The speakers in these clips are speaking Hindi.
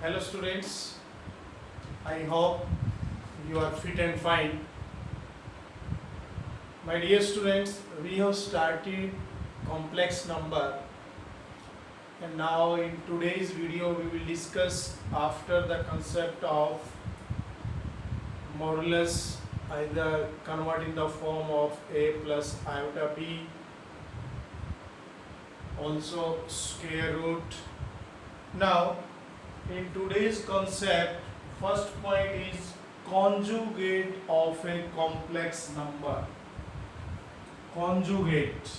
Hello students, I hope you are fit and fine. My dear students, we have started complex number and now in today's video we will discuss after the concept of modulus, either convert in the form of a plus iota b, also square root. Now in today's concept, first point is conjugate of a complex number. Conjugate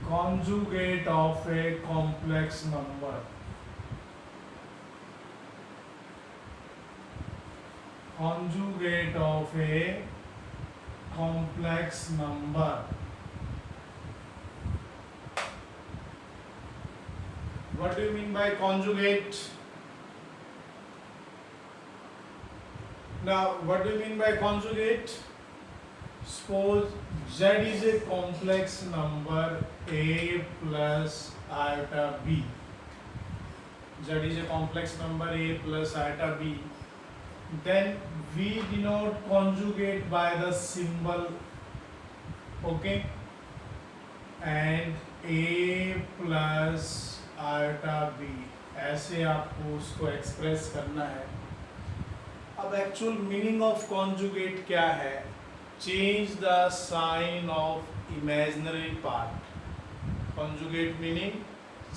of a complex number. Conjugate of a complex number. What do you mean by conjugate? Now, what do you mean by conjugate? Suppose z is a complex number a plus iota b. Z is a complex number a plus iota b. Then we denote conjugate by the symbol, okay, and a plus iota b, ऐसे आपको उसको एक्सप्रेस करना है. अब एक्चुअल मीनिंग ऑफ कॉन्जुगेट क्या है? Change the sign of imaginary part. Conjugate meaning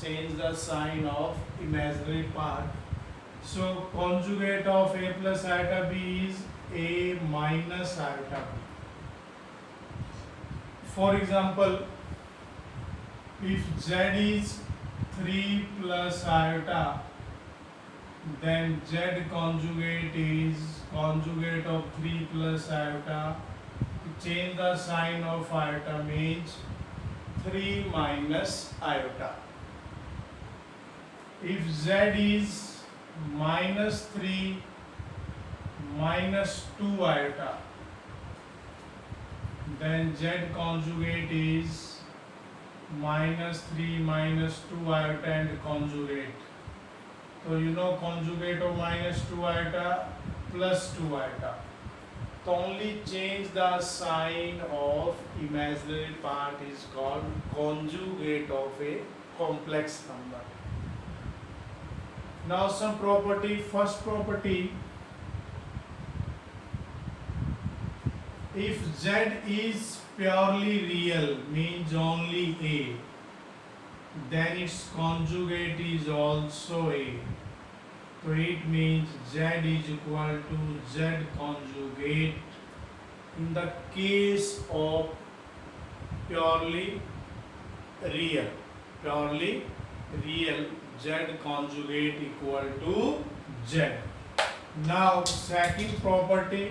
change the sign of imaginary part. So conjugate of a plus iota b is a minus iota b. For example, if z is 3 plus iota, then z conjugate is conjugate of 3 plus iota. To change the sign of iota means 3 minus iota. If z is minus 3 minus 2 iota, then z conjugate is minus 3 minus 2 iota and conjugate. So you know conjugate of minus 2 iota plus 2 iota. So only change the sign of imaginary part is called conjugate of a complex number. Now some property. First property, if z is purely real, means only a, then its conjugate is also a. So it means z is equal to z conjugate in the case of purely real. Purely real, z conjugate equal to z. Now second property,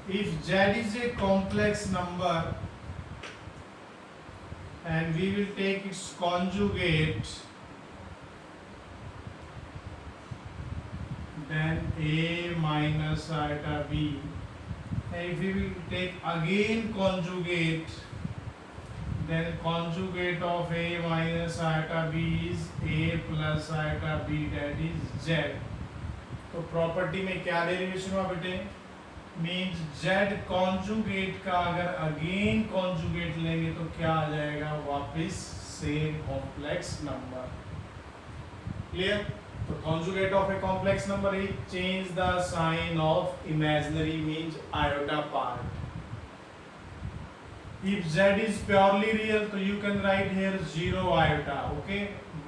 if z is a complex number and we will take its conjugate, then a minus iota b. And if we will take again conjugate, then conjugate of a minus iota b is a plus iota b, that is z. तो प्रॉपर्टी में क्या डेरिवेशन हुआ बेटे? मीन्स z कॉन्जुगेट का अगर अगेन कॉन्जुगेट लेंगे तो क्या आ जाएगा? वापस सेम कॉम्प्लेक्स नंबर. क्लियर? तो conjugate of a complex number is change the sign of imaginary means iota part. If z is purely real, so you can write here 0 iota, okay,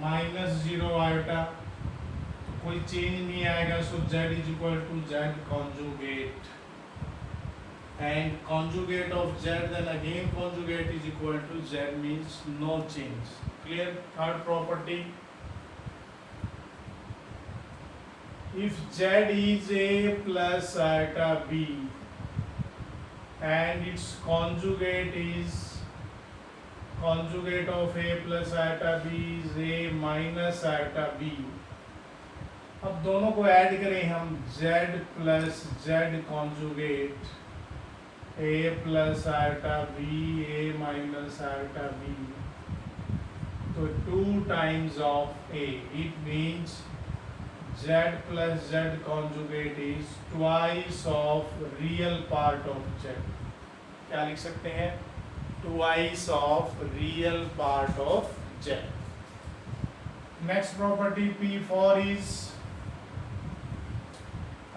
minus 0 iota. तो कोई चेंज नहीं आएगा. So z is equal to z conjugate. And conjugate of z, then again conjugate is equal to z, means no change. Clear? Third property, if z is a plus iota b and its conjugate is conjugate of a plus iota b is a minus iota b. अब दोनों को ऐड करें हम z plus z conjugate a plus iota b, a minus iota b. So 2 times of a. It means z plus z conjugate is twice of real part of z. क्या लिख सकते हैं? Twice of real part of z. Next property P4 is,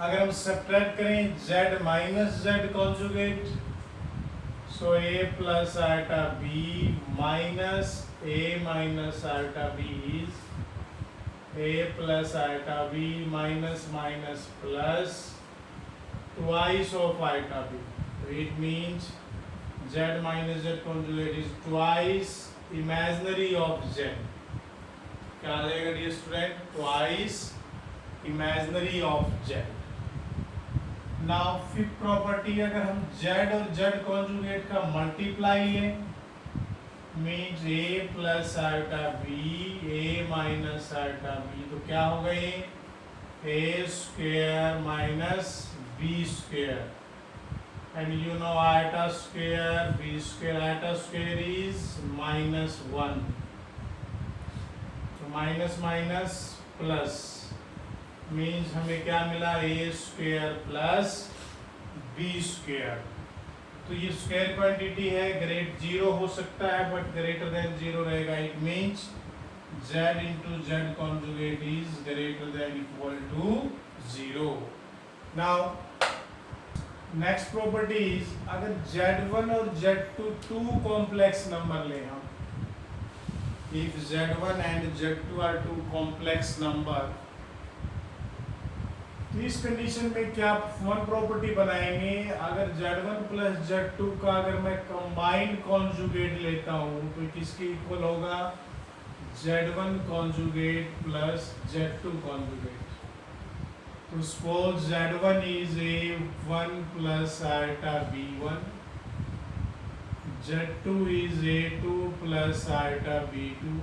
अगर हम सब्ट्रैक्ट करें z minus z conjugate, so a plus iota b minus a minus iota b is a plus iota b minus minus plus twice of iota b. So it means z minus z conjugate is twice imaginary of z. क्या आ जाएगा dear student? Twice imaginary of z. Now fifth property, अगर हम z और z कॉन्जुगेट का मल्टीप्लाई लें, means a plus iota b, a minus iota b, तो क्या हो गए? a square minus b square, and you know iota square b square, iota square is -1, तो माइनस माइनस प्लस, मीन्स हमें क्या मिला? A square plus b square. तो ये स्क्वायर क्वांटिटी है, ग्रेट 0 हो सकता है बट ग्रेटर देन 0 रहेगा. It means z into z conjugate is greater than equal to 0. Now next property is, अगर z1 और z2 टू कॉम्प्लेक्स नंबर लें हम, if z1 and z2 are two complex number, तो इस कंडीशन में क्या वन प्रॉपर्टी बनाएंगे? अगर z1 प्लस z2 का अगर मैं कंबाइंड कॉन्जुगेट लेता हूँ तो किसके इक्वल होगा? z1 conjugate plus z2 conjugate. तो suppose z1 is a1 plus iota b1, z2 is a2 plus iota b2,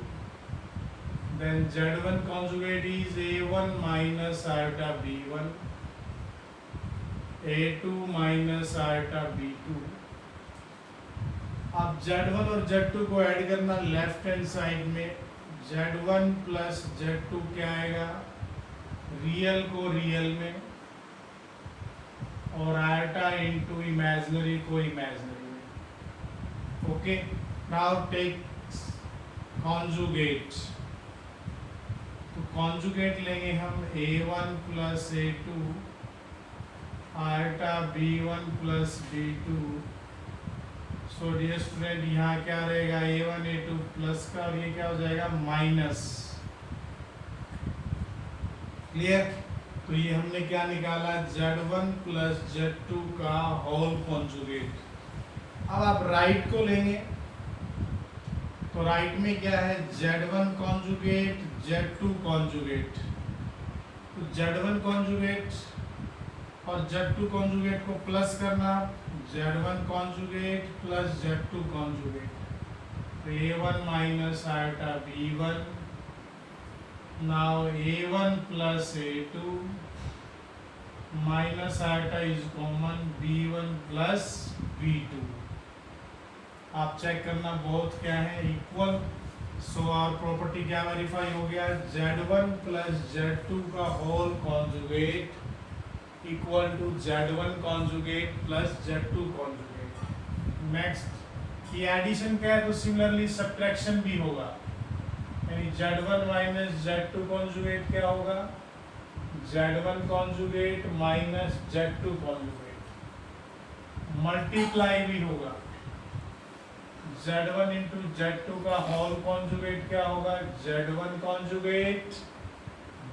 then z1 conjugate is a1 minus iota b1, a2 minus iota b2. अब z1 और z2 को ऐड करना लेफ्ट हैंड साइड में, z1 प्लस z2 क्या आएगा? रियल को रियल में, और आइटा इंटू इमेजिनरी को इमेजिनरी में. Okay, now take conjugate. तो कॉन्जुगेट लेंगे हम a1 plus a2 iota b1 plus b2. So dear student, यहाँ क्या रहेगा? a1 a2 प्लस का, और ये क्या हो जाएगा? माइनस. क्लियर? तो ये हमने क्या निकाला? z1 प्लस z2 का होल कॉन्जुगेट. अब आप राइट को लेंगे, तो राइट में क्या है? z1 conjugate z2 conjugate. तो z1 कॉन्जुगेट और z2 कॉन्जुगेट को प्लस करना, z1 conjugate plus z2 conjugate, तो a1 minus iota b1. Now a1 plus a2 minus iota is common, b1 plus b2. आप चेक करना बोथ क्या है? इक्वल. सो आवर प्रॉपर्टी क्या वेरीफाई हो गया? z1 प्लस z2 का whole conjugate equal to z1 conjugate plus z2 conjugate. Next, ये एडिशन क्या है? तो सिमिलरली सब्ट्रैक्शन भी होगा, यानी z1 माइनस z2 कॉन्जुगेट क्या होगा? z1 conjugate minus z2 conjugate. Multiply भी होगा, z1 इंटू z2 का होल कॉन्जुगेट क्या होगा? z1 conjugate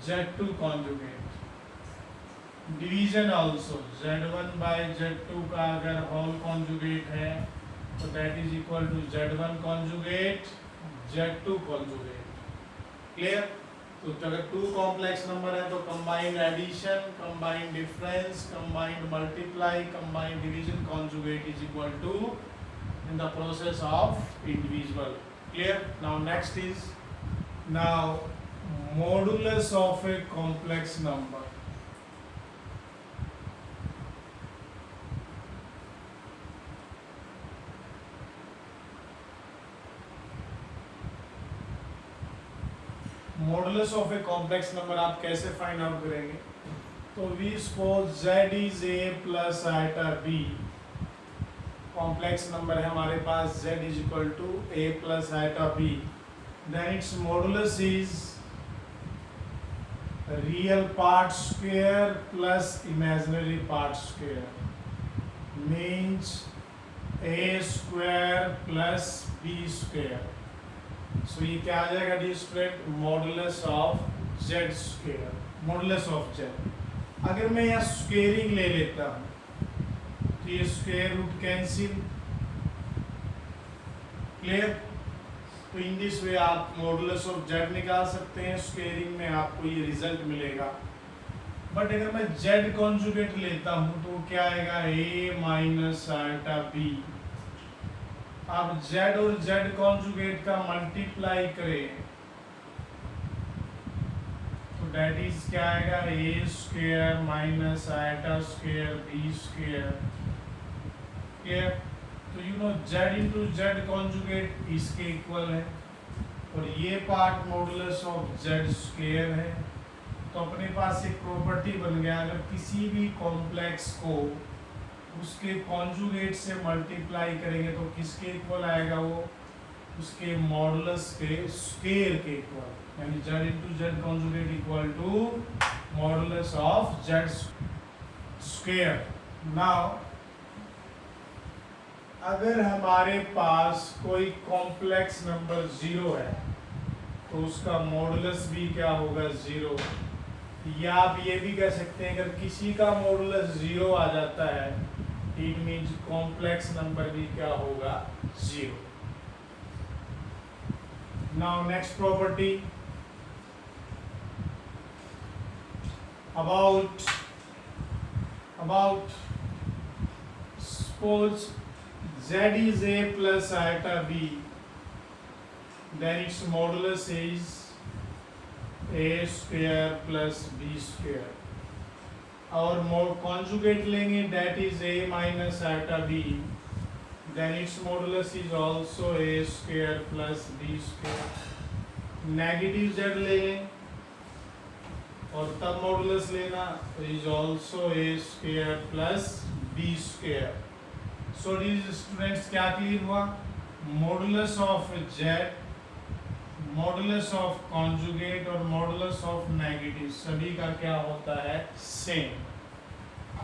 z2 conjugate. Division also, z1 by z2 का अगर होल कॉन्जुगेट है तो that is equal to z1 conjugate z2 conjugate. Clear? तो अगर टू कॉम्प्लेक्स नंबर है तो combined addition, combined difference, combined multiply, combined division conjugate is equal to in the process of individual. Clear? Now next is, now modulus of a complex number. Modulus of a complex number आप कैसे फाइंड आउट करेंगे? तो we suppose z is a plus iota b, complex number है हमारे पास z is equal to a plus iota b, then its modulus is real part square plus imaginary part square, means a square plus b square. So ये क्या आ जाएगा the student? Modulus of z square, modulus of z। अगर मैं यहाँ स्क्वेयरिंग ले लेता हूँ तो ये स्क्वायर रूट कैंसिल, क्लियर? तो इन दिस वे आप मॉडुलस ऑफ z निकाल सकते हैं, स्क्वेयरिंग में आपको ये रिजल्ट मिलेगा। बट अगर मैं z कॉन्जुगेट लेता हूँ तो क्या आएगा? a minus iota b। आप z और z कॉन्जुगेट का मल्टीप्लाई करें तो डेट इज क्या आएगा? a square minus iota square b square, clear? तो you know z into z conjugate इसके इक्वल है और ये part modulus of z square है। तो अपने पास एक प्रॉपर्टी बन गया, अगर किसी भी कॉम्प्लेक्स को उसके कॉन्जुगेट से मल्टीप्लाई करेंगे तो किसके इक्वल आएगा? वो उसके मॉडुलस के स्क्वायर के इक्वल, यानी z into z conjugate equal to modulus of z square. Now अगर हमारे पास कोई कॉम्प्लेक्स नंबर 0 है तो उसका मॉडुलस भी क्या होगा? 0। या आप ये भी कह सकते हैं अगर किसी का मॉडुलस 0 आ जाता है इट मीन्स कॉम्प्लेक्स नंबर भी क्या होगा? 0। Now next property about suppose z is a plus iota b, then its modulus is a square plus b square, और conjugate लेंगे that is a minus iota b, then its modulus is also a square plus b square। Negative z ले लें और तब मॉडुलस लेना तो is also a square plus b square. So students क्या क्लियर हुआ? Modulus of z, modulus of conjugate और मॉडुलस ऑफ नेगेटिव सभी का क्या होता है? सेम।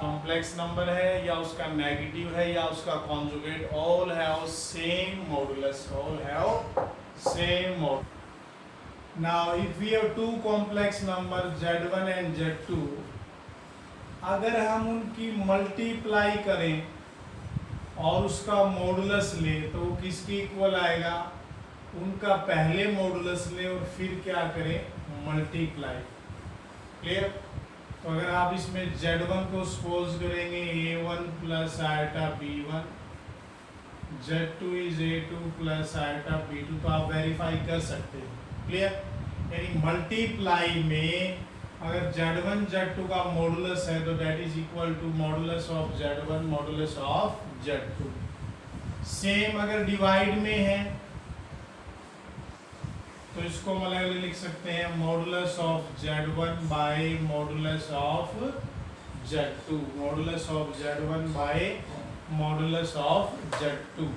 कॉम्प्लेक्स नंबर है या उसका नेगेटिव है या उसका conjugate, all have same modulus, all have same modulus. Now if we have two complex number z1 and z2, अगर हम उनकी मल्टीप्लाई करें और उसका मॉडुलस ले तो वो किसके इक्वल आएगा? उनका पहले मॉडुलस ले और फिर क्या करें? Multiply, clear? तो अगर आप इसमें z1 को सपोज करेंगे a1 plus iota b1, z2 is a2 plus iota b2, तो आप वेरीफाई कर सकते हैं, क्लियर? यानी मल्टीप्लाई में अगर z1 z2 का मॉडुलस है तो that is equal to modulus of z1 modulus of z2। Same अगर डिवाइड में है तो इसको मतलब लिख सकते हैं modulus of z1 by modulus of z2, modulus of z1 by modulus of z2।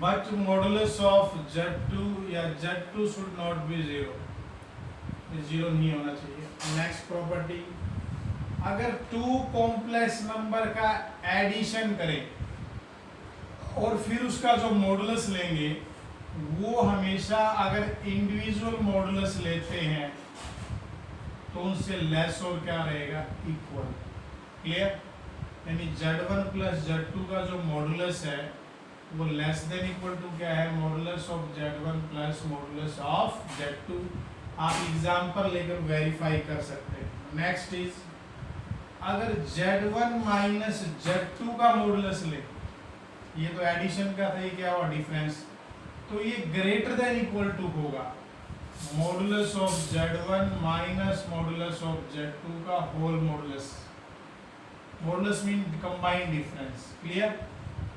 But modulus of z2 या z2 should not be 0, 0 नहीं होना चाहिए। नेक्स्ट प्रॉपर्टी, अगर टू कॉम्प्लेक्स नंबर का एडिशन करें और फिर उसका जो मॉडुलस लेंगे वो हमेशा अगर इंडिविजुअल मॉडुलस लेते हैं तो उनसे लेस और क्या रहेगा? Equal, clear? यानी z1 प्लस z2 का जो मॉडुलस है वो लेस देन इक्वल टू क्या है? Modulus of z1 plus modulus of z2। आप एग्जांपल लेकर वेरीफाई कर सकते हैं। नेक्स्ट इज अगर z1 माइनस z2 का मॉडुलस ले, ये तो एडिशन का था, ये क्या हुआ? डिफरेंस, तो ये ग्रेटर देन इक्वल टू होगा modulus of z1 minus modulus of z2 का whole modulus. Modulus mean combined difference, clear?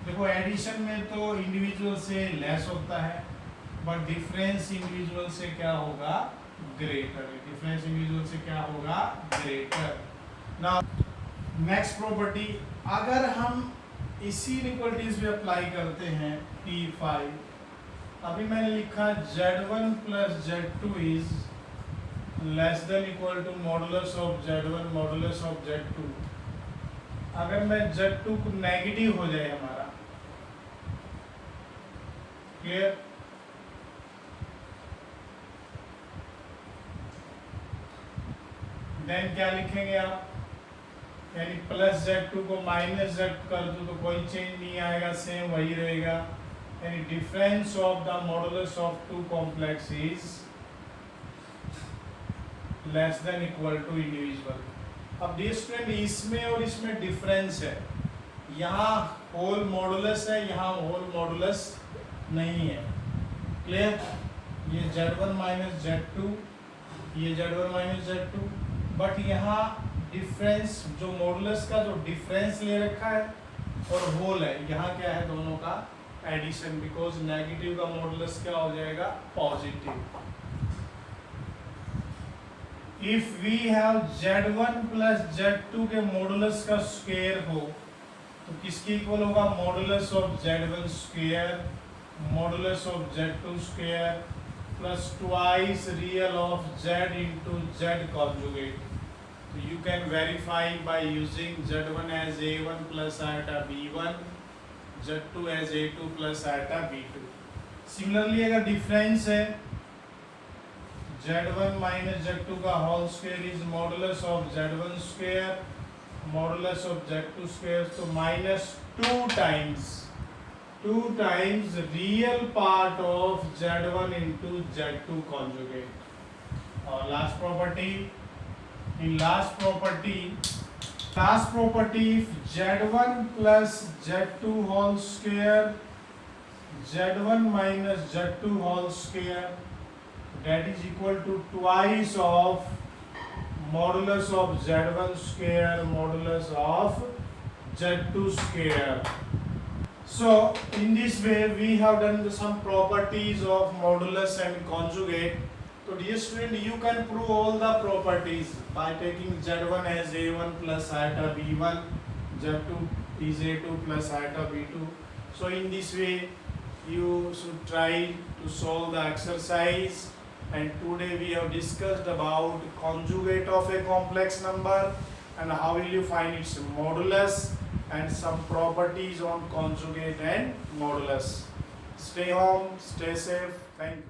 देखो एडिशन में तो इंडिविजुअल से लेस होता है बट डिफरेंस इंडिविजुअल से क्या होगा? ग्रेटर, डिफरेंस इंडिविजुअल से क्या होगा, ग्रेटर। नाउ नेक्स्ट प्रॉपर्टी, अगर हम इसी इनइक्वालिटीज पे अप्लाई करते हैं P5, अभी मैंने लिखा Z1 plus Z2 is less than equal to modulus of Z1 modulus of Z2। अगर मैं Z2 को नेगेटिव हो जाए हमारा, क्लियर, देन क्या लिखेंगे आप, यानी प्लस Z2 को माइनस Z कर दो तो कोई चेंज नहीं आएगा, सेम वही रहेगा, यानी difference of the modulus of two complex is less than equal to individual. अब डियर स्टूडेंट, इसमें और इसमें डिफरेंस है, यहाँ होल मॉडुलस है, यहाँ होल मॉडुलस नहीं है, क्लियर। ये Z1 माइनस Z2, ये Z1 माइनस Z2, बट यहाँ डिफरेंस जो मॉडुलस का जो डिफरेंस ले रखा है और होल है, यहाँ क्या है, दोनों का एडिशन, बिकॉज नेगेटिव का मॉडुलस क्या हो जाएगा, positive. If we have Z1 plus Z2 के मॉडुलस का स्क्वायर हो तो किसके इक्वल होगा, modulus of Z1 square modulus of Z2 square plus twice real of Z into Z conjugate। So you can verify by using Z1 as A1 plus iota B1, Z2 as A2 plus iota B2। Similarly अगर डिफरेंस है Z1 minus Z2 का whole square is modulus of Z1 square modulus of Z2 square, तो minus two times real part of Z1 into Z2 conjugate। और last property, in last property if Z1 plus Z2 whole square Z1 minus Z2 whole square that is equal to twice of modulus of Z1 square modulus of Z2 square। So in this way we have done some properties of modulus and conjugate। So dear student, you can prove all the properties by taking Z1 as A1 plus iota B1, Z2 is A2 plus iota B2। So in this way you should try to solve the exercise, and today we have discussed about conjugate of a complex number and how will you find its modulus and some properties on conjugate and modulus। Stay home, stay safe, thank you।